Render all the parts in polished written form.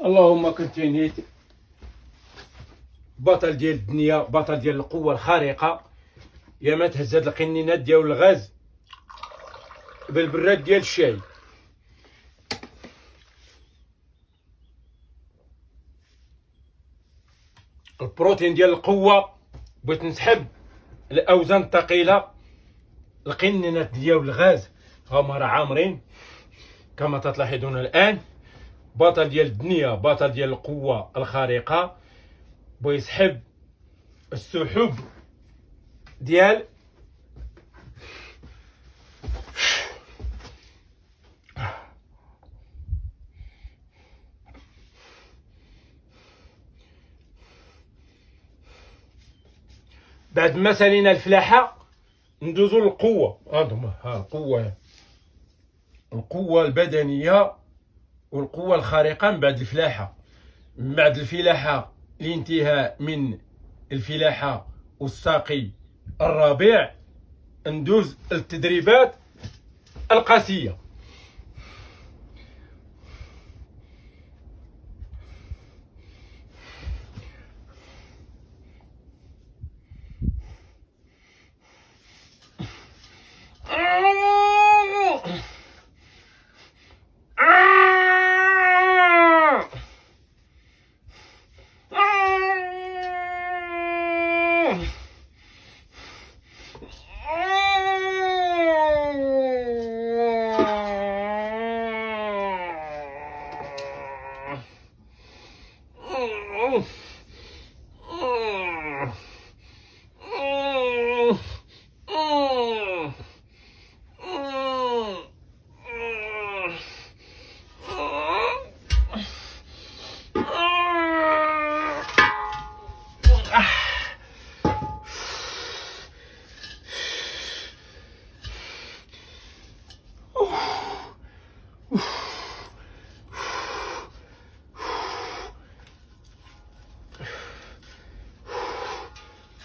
اللهم كنتيني بطل ديال الدنيا، بطل ديال القوة الخارقة. يا ما تهز هاد القنينات ديال الغاز بالبراد ديال الشاي. البروتين ديال القوة، بغيت نسحب الأوزان الثقيلة. القنينات ديال الغاز هما راه عامرين كما تلاحظون الآن. بطل ديال الدنيا، بطل ديال القوة الخارقة، بغى يسحب السحب ديال بعد ما سالينا الفلاحة ندوزو للقوة. هانتوما ها القوة البدنية والقوة الخارقة من بعد الفلاحة. من بعد الفلاحة الانتهاء من الفلاحة والساقي الربيع ندوز التدريبات القاسية.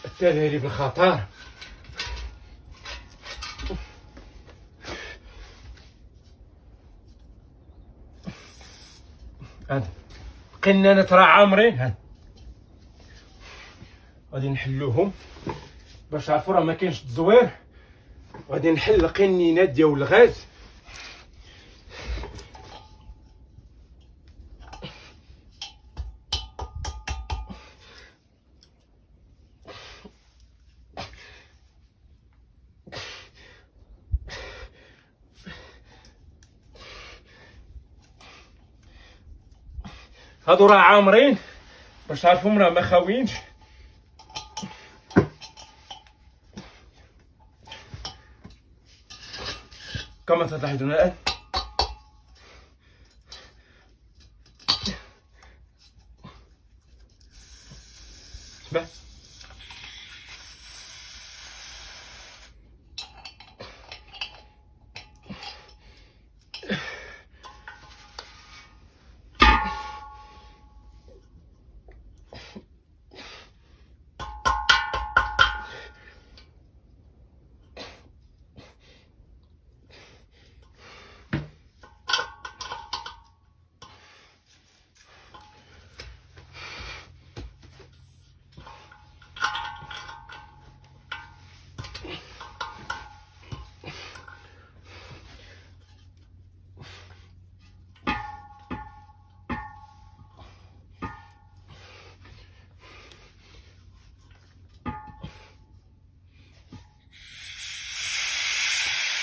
التدريب الخطر. قنانة راه عامرين. غادي نحلوهم باش تعرفوا راه ما كاينش تزوير. غادي نحل القنينات ديال الغاز. هادو راه عامرين باش تعرفوا راه ما خاوينش. كما تلاحظون الان. اسمع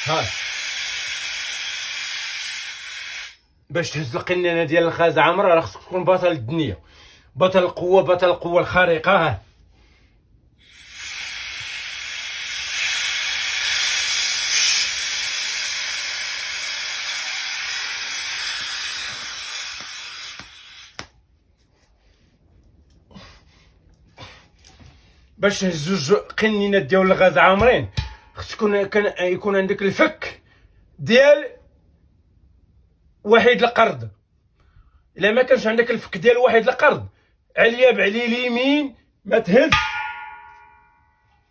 ها باش تهز القنانه ديال الغاز عامره راه خصك تكون بطل الدنيا، بطل القوه، بطل القوه الخارقه. ها باش تهز جوج قنينات ديال الغاز عامرين خصك يكون عندك الفك ديال واحد القرد. الا ما كانش عندك الفك ديال واحد القرد عليا بعلي اليمين ما تهز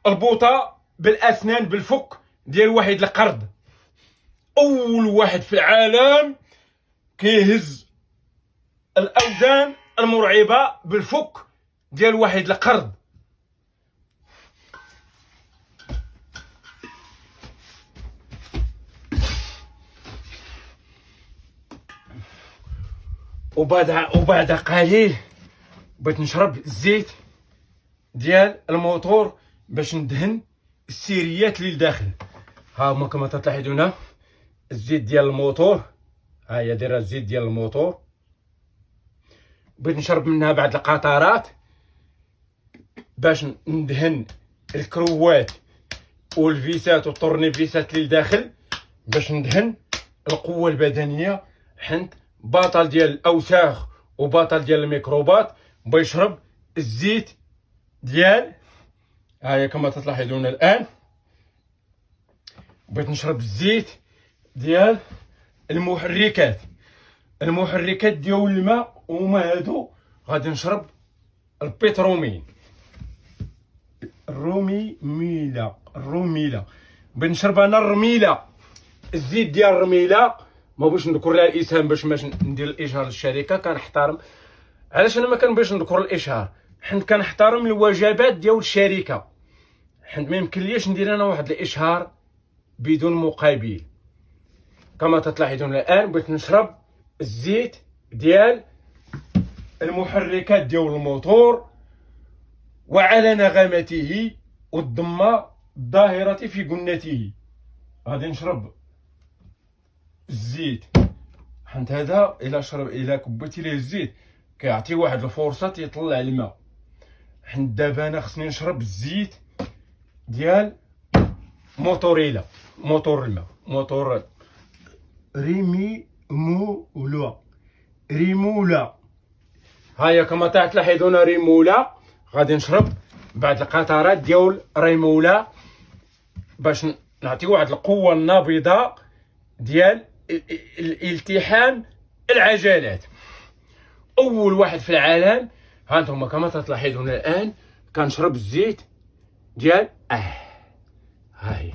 البوطه بالاسنان بالفك ديال واحد القرد. اول واحد في العالم كيهز الاوزان المرعبه بالفك ديال واحد القرض. وبعد قليل بغيت نشرب الزيت ديال الموتور باش ندهن السيريات اللي لداخل. ها هما كما تلاحظون الزيت ديال الموتور، ها هي دايره الزيت ديال الموتور. بغيت نشرب منها بعض القطرات باش ندهن الكروات والفيسات والطورنيفيسات اللي لداخل، باش ندهن القوه البدنيه، حنت بطل ديال الاوساخ وبطل ديال الميكروبات بيشرب الزيت ديال، هاهي كما تلاحظون الان. بغيت نشرب الزيت ديال المحركات ديال الماء، وما هادو غادي نشرب البترومين الروميله. بغيت نشرب انا الرميله، الزيت ديال الرميله. ما بغيتش نذكر لها الاسهام باش ماش ندير الاشهار للشركه. كنحترم، علاش انا ما كنبغيش نذكر الاشهار؟ حيت كنحترم الوجبات ديال الشركه، حيت ما يمكنليش ندير انا واحد الاشهار بدون مقابل. كما تلاحظون الان بغيت نشرب الزيت ديال المحركات ديال الموتور وعلى نغمته والضمه الظاهره في جنته. غادي نشرب الزيت، حيت هذا الا كبيتي ليه الزيت كيعطي واحد الفرصه يطلع الماء. حيت دابا انا خصني نشرب الزيت ديال موتور الماء، موتور ريمولا. هيا كما تلاحظون ريمولا. غادي نشرب بعض القطرات ديال ريمولا باش نعطي واحد القوه النابضه ديال الالتحام العجلات. اول واحد في العالم، ها انتم كما تلاحظون الان كنشرب الزيت ديال ها هي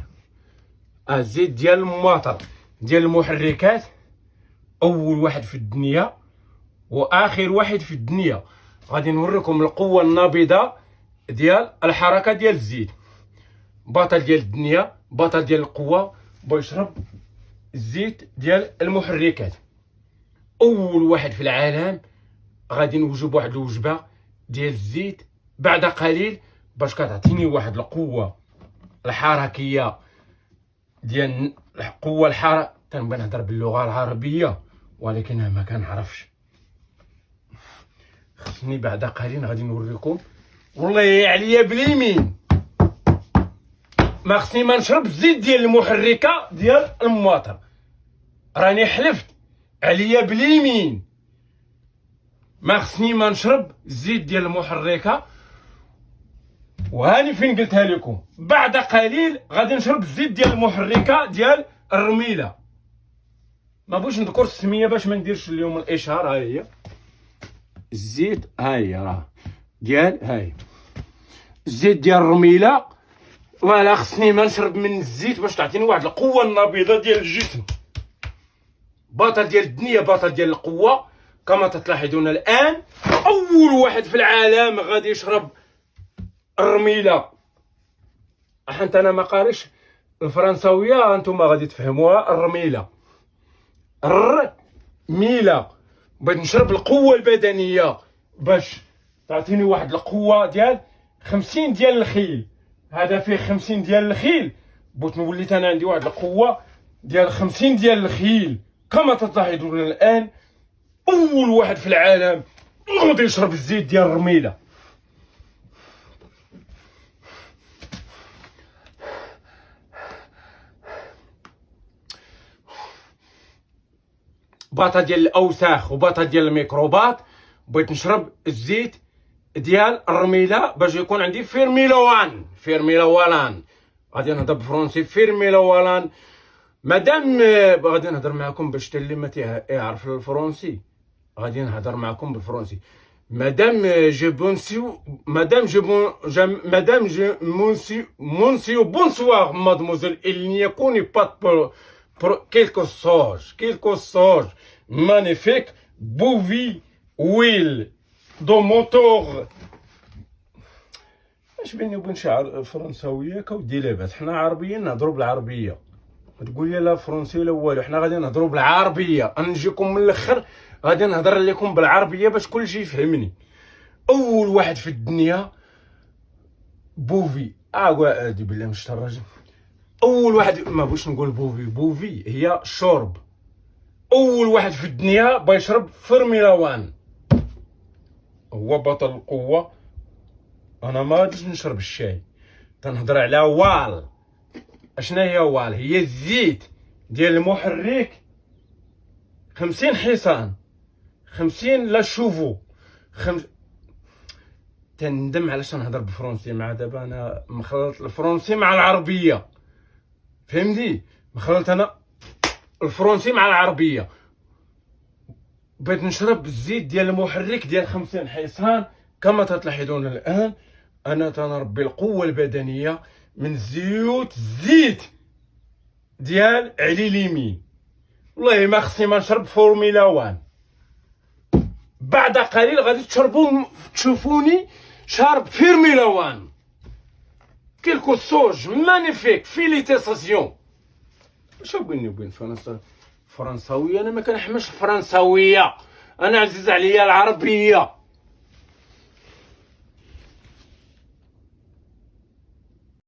الزيت ديال الموتور ديال المحركات. اول واحد في الدنيا واخر واحد في الدنيا. غادي نوريكم القوه النابضه ديال الحركه ديال الزيت. بطل ديال الدنيا، بطل ديال القوه، بيشرب الزيت ديال المحركات. اول واحد في العالم. غادي نوجب واحد الوجبه ديال الزيت بعد قليل باش كتعطيني واحد القوه الحركيه ديال القوه تنبغي نهضر باللغه العربيه ولكن ما كنعرفش. خصني بعد قليل غادي نوريكم. والله عليا باليمين ما خصني ما نشرب الزيت ديال المحركه ديال الموتور. راني حلفت عليا باليمين ما خصني ما نشرب الزيت ديال المحركه. وهاني فين قلتها لكم. بعد قليل غادي نشرب الزيت ديال المحركه ديال الرميله. ما بغيتش نذكر السميه باش ما نديرش اليوم الاشهار. ها هي الزيت، ها هي راه ديال، ها هي الزيت ديال الرميله. ولا خصني ما نشرب من الزيت باش تعطيني واحد القوه النابضه ديال الجسم. بطل ديال الدنيا، بطل ديال القوه. كما تلاحظون الان اول واحد في العالم غادي يشرب الرميله. حيت انا ما قاريش الفرنساويه، انتم غادي تفهموها. الرميله بغيت نشرب القوه البدنيه باش تعطيني واحد القوه ديال 50 ديال الخيل. هذا فيه 50 ديال الخيل. بغيت نوليت انا عندي واحد القوه ديال 50 ديال الخيل. كما تلاحظون الان اول واحد في العالم غادي يشرب الزيت ديال الرميله. بطل ديال الاوساخ وبطل ديال الميكروبات. بغيت نشرب الزيت ديال الرميله باش يكون عندي فيرميلا وان. غادي نهضر بالفرنسي. فيرميلا وان. مادام غادي نهضر معكم باش حتى اللي ما يعرف الفرنسي غادي نهضر معكم بالفرنسي. Monsieur, bonsoir, mademoiselle. Il n'y a pas pour quelque chose magnifique, beau vie, ويل دو موتور. اش بيني وبين شي فرنساويه كودي لاباس، حنا عربيين نهضروا بالعربيه، ما تقول لي لا فرنسي ولا والو، حنا غادي نهضروا بالعربيه. انا نجيكم من الاخر غادي نهضر لكم بالعربيه باش كلشي يفهمني. اول واحد في الدنيا بوفي، هادي بالله مش الراجل. اول واحد، ما بغيتش نقول بوفي هي شرب. اول واحد في الدنيا بيشرب فورميلا 1 هو بطل القوه. انا ما غاديش نشرب الشاي، تنهضر على وال. اشنا هي وال؟ هي الزيت ديال المحرك 50 حصان، 50 لا شوفو تندم علاش نهضر بالفرنسي مع دابا انا مخلط الفرنسي مع العربيه، فهمتي؟ مخلط انا الفرنسي مع العربيه. بغيت نشرب الزيت ديال المحرك ديال 50 حصان. كما تلاحظون الان انا تنربي القوه البدنيه من الزيت ديال علي ليمي. والله ما خصني ما نشرب فورميلا 1. بعد قليل غادي تشوفوني شارب فورميلا 1. كيلكو سوج مانيفيك فيليتاسيون. واش بيني وبين فرنساويه؟ انا ما كنحملش الفرنساويه، انا عزيز عليا العربيه.